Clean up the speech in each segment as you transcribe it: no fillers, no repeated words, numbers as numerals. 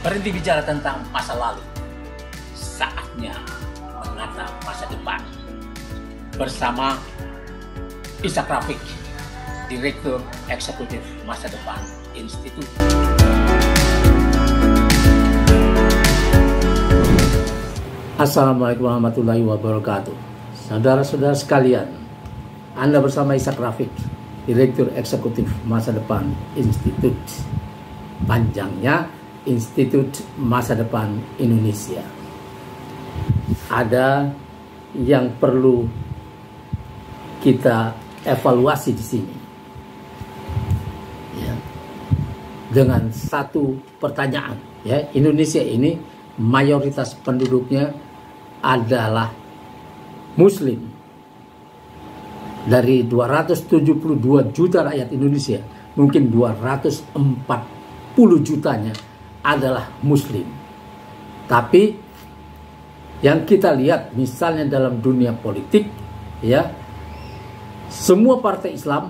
Berhenti bicara tentang masa lalu. Saatnya menatap masa depan. Bersama Ishak Rafiq, Direktur Eksekutif Masa Depan Institut. Assalamualaikum warahmatullahi wabarakatuh. Saudara-saudara sekalian, Anda bersama Ishak Rafiq, Direktur Eksekutif Masa Depan Institut. Panjangnya Institut Masa Depan Indonesia. Ada yang perlu kita evaluasi di sini, ya, dengan satu pertanyaan. Ya, Indonesia ini mayoritas penduduknya adalah Muslim. Dari 272 juta rakyat Indonesia, mungkin 240 jutanya adalah Muslim. Tapi yang kita lihat misalnya dalam dunia politik, ya, semua partai Islam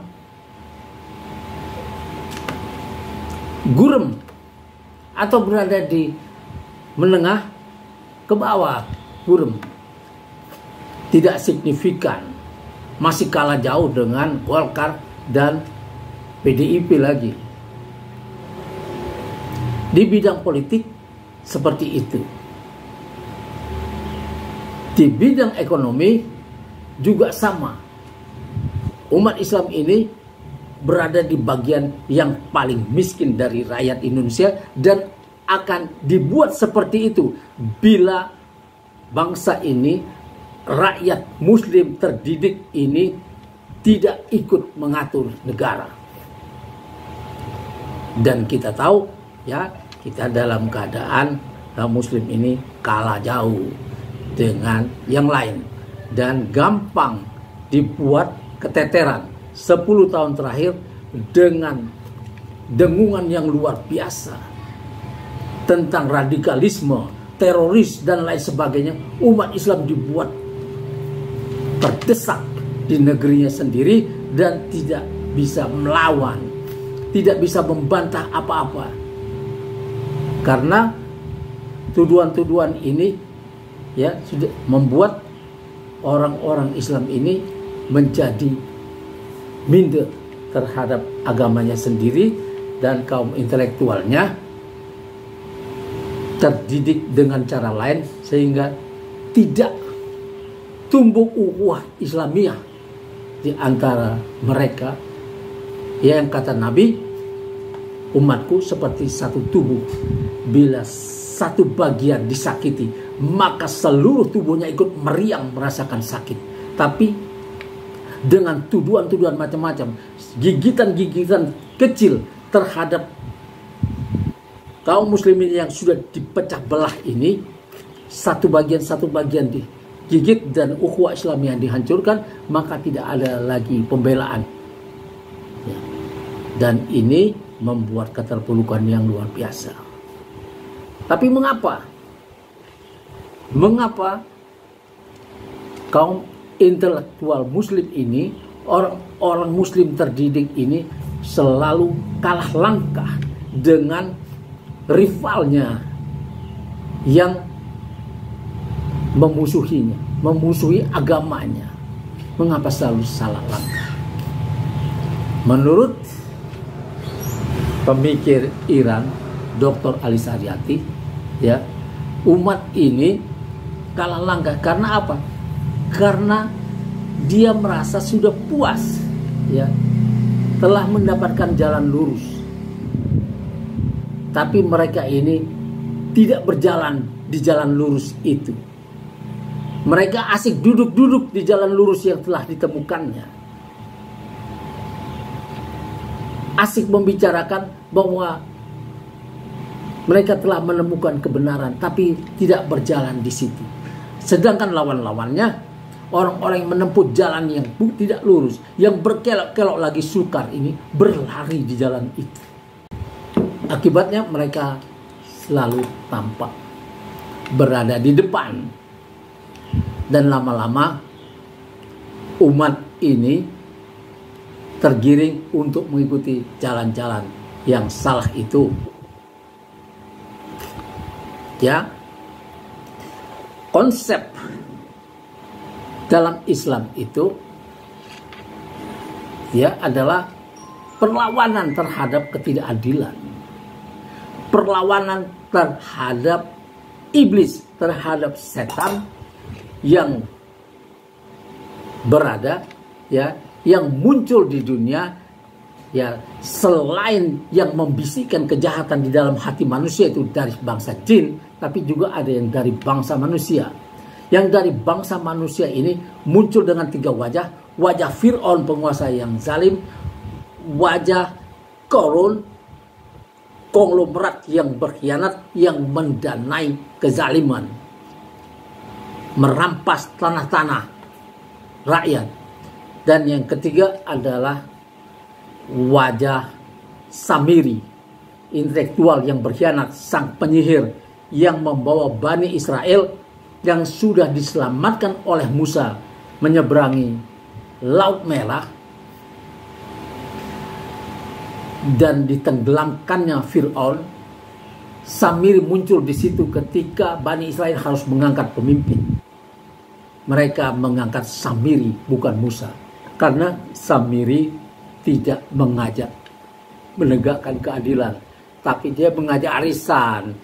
gurem atau berada di menengah ke bawah, gurem, tidak signifikan, masih kalah jauh dengan Golkar dan PDIP lagi. Di bidang politik seperti itu. Di bidang ekonomi juga sama. Umat Islam ini berada di bagian yang paling miskin dari rakyat Indonesia dan akan dibuat seperti itu bila bangsa ini, rakyat Muslim terdidik ini tidak ikut mengatur negara. Dan kita tahu, ya, kita dalam keadaan Muslim ini kalah jauh dengan yang lain dan gampang dibuat keteteran 10 tahun terakhir dengan dengungan yang luar biasa tentang radikalisme, teroris dan lain sebagainya. Umat Islam dibuat terdesak di negerinya sendiri dan tidak bisa melawan, tidak bisa membantah apa-apa. Karena tuduhan-tuduhan ini, ya, sudah membuat orang-orang Islam ini menjadi minder terhadap agamanya sendiri dan kaum intelektualnya terdidik dengan cara lain sehingga tidak tumbuh ukhuwah Islamiyah di antara mereka. Ya, yang kata Nabi, umatku seperti satu tubuh, bila satu bagian disakiti maka seluruh tubuhnya ikut meriang merasakan sakit. Tapi dengan tuduhan-tuduhan macam-macam, gigitan-gigitan kecil terhadap kaum muslimin yang sudah dipecah belah ini, satu bagian digigit dan ukhuwah Islam yang dihancurkan, maka tidak ada lagi pembelaan. Ya. Dan ini membuat keterpurukan yang luar biasa. Tapi mengapa? Mengapa kaum intelektual Muslim ini, orang Muslim terdidik ini selalu kalah langkah dengan rivalnya yang memusuhinya, memusuhi agamanya? Mengapa selalu salah langkah? Menurut pemikir Iran, Dr. Ali Saryati, ya, umat ini kalah langkah karena apa? Karena dia merasa sudah puas, ya, telah mendapatkan jalan lurus. Tapi mereka ini tidak berjalan di jalan lurus itu. Mereka asik duduk-duduk di jalan lurus yang telah ditemukannya. Asik membicarakan bahwa mereka telah menemukan kebenaran, tapi tidak berjalan di situ. Sedangkan lawan-lawannya, orang-orang yang menempuh jalan yang tidak lurus, yang berkelok-kelok lagi sukar ini, berlari di jalan itu. Akibatnya mereka selalu tampak berada di depan. Dan lama-lama umat ini tergiring untuk mengikuti jalan-jalan yang salah itu. Ya, konsep dalam Islam itu ya adalah perlawanan terhadap ketidakadilan, perlawanan terhadap iblis, terhadap setan yang berada ya, yang muncul di dunia ya, selain yang membisikkan kejahatan di dalam hati manusia itu dari bangsa jin, tapi juga ada yang dari bangsa manusia. Yang dari bangsa manusia ini muncul dengan 3 wajah. Wajah Fir'aun, penguasa yang zalim. Wajah Qarun, konglomerat yang berkhianat, yang mendanai kezaliman, merampas tanah-tanah rakyat. Dan yang ketiga adalah wajah Samiri, intelektual yang berkhianat, sang penyihir yang membawa Bani Israel yang sudah diselamatkan oleh Musa menyeberangi Laut Merah dan ditenggelamkannya Fir'aun. Samiri muncul di situ ketika Bani Israel harus mengangkat pemimpin. Mereka mengangkat Samiri, bukan Musa, karena Samiri tidak mengajak menegakkan keadilan, tapi dia mengajak arisan,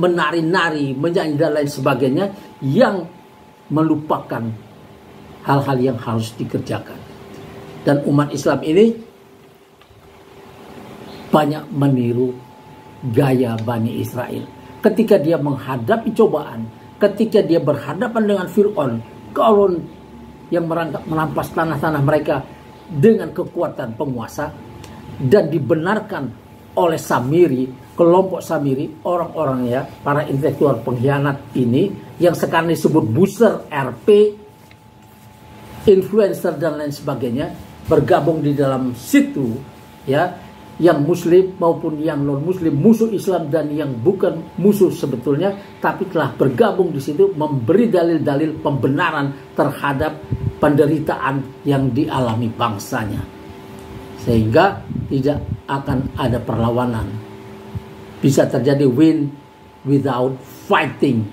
menari-nari, menyanyi dan lain sebagainya, yang melupakan hal-hal yang harus dikerjakan. Dan umat Islam ini banyak meniru gaya Bani Israel. Ketika dia menghadapi cobaan, ketika dia berhadapan dengan Fir'aun, Qarun yang merampas tanah-tanah mereka dengan kekuatan penguasa, dan dibenarkan oleh Samiri, kelompok Samiri, orang-orang ya, para intelektual pengkhianat ini, yang sekarang disebut booster, RP, influencer dan lain sebagainya, bergabung di dalam situ ya, yang muslim maupun yang non muslim, musuh Islam dan yang bukan musuh sebetulnya, tapi telah bergabung di situ, memberi dalil-dalil pembenaran terhadap penderitaan yang dialami bangsanya, sehingga tidak akan ada perlawanan. Bisa terjadi win without fighting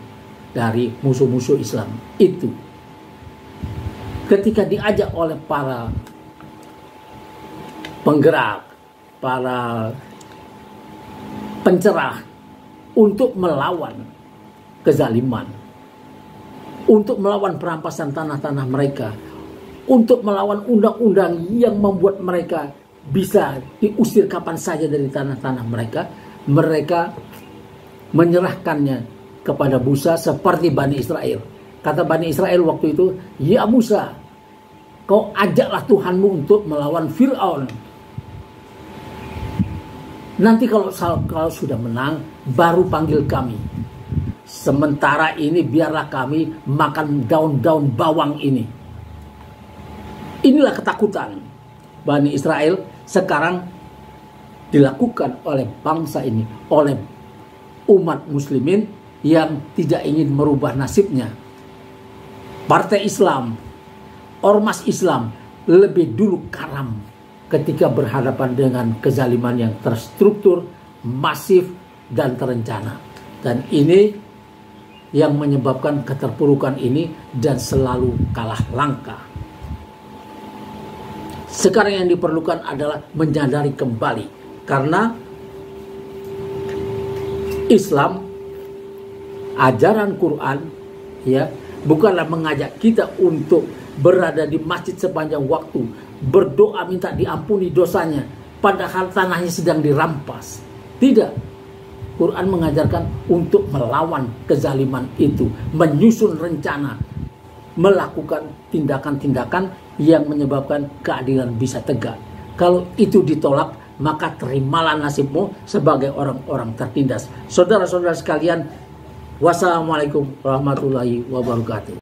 dari musuh-musuh Islam itu. Ketika diajak oleh para penggerak, para pencerah untuk melawan kezaliman, untuk melawan perampasan tanah-tanah mereka, untuk melawan undang-undang yang membuat mereka bisa diusir kapan saja dari tanah-tanah mereka, mereka menyerahkannya kepada Musa seperti Bani Israel. Kata Bani Israel waktu itu, "Ya Musa, kau ajaklah Tuhanmu untuk melawan Fir'aun. Nanti kalau sudah menang, baru panggil kami. Sementara ini biarlah kami makan daun-daun bawang ini." Inilah ketakutan Bani Israel sekarang dilakukan oleh bangsa ini, oleh umat muslimin yang tidak ingin merubah nasibnya. Partai Islam, ormas Islam lebih dulu karam ketika berhadapan dengan kezaliman yang terstruktur, masif, dan terencana. Dan ini yang menyebabkan keterpurukan ini dan selalu kalah langkah. Sekarang yang diperlukan adalah menyadari kembali, karena Islam, ajaran Quran ya, bukanlah mengajak kita untuk berada di masjid sepanjang waktu, berdoa minta diampuni dosanya, padahal tanahnya sedang dirampas. Tidak. Quran mengajarkan untuk melawan kezaliman itu, menyusun rencana, melakukan tindakan-tindakan yang menyebabkan keadilan bisa tegak. Kalau itu ditolak, maka terimalah nasibmu sebagai orang-orang tertindas. Saudara-saudara sekalian, wassalamualaikum warahmatullahi wabarakatuh.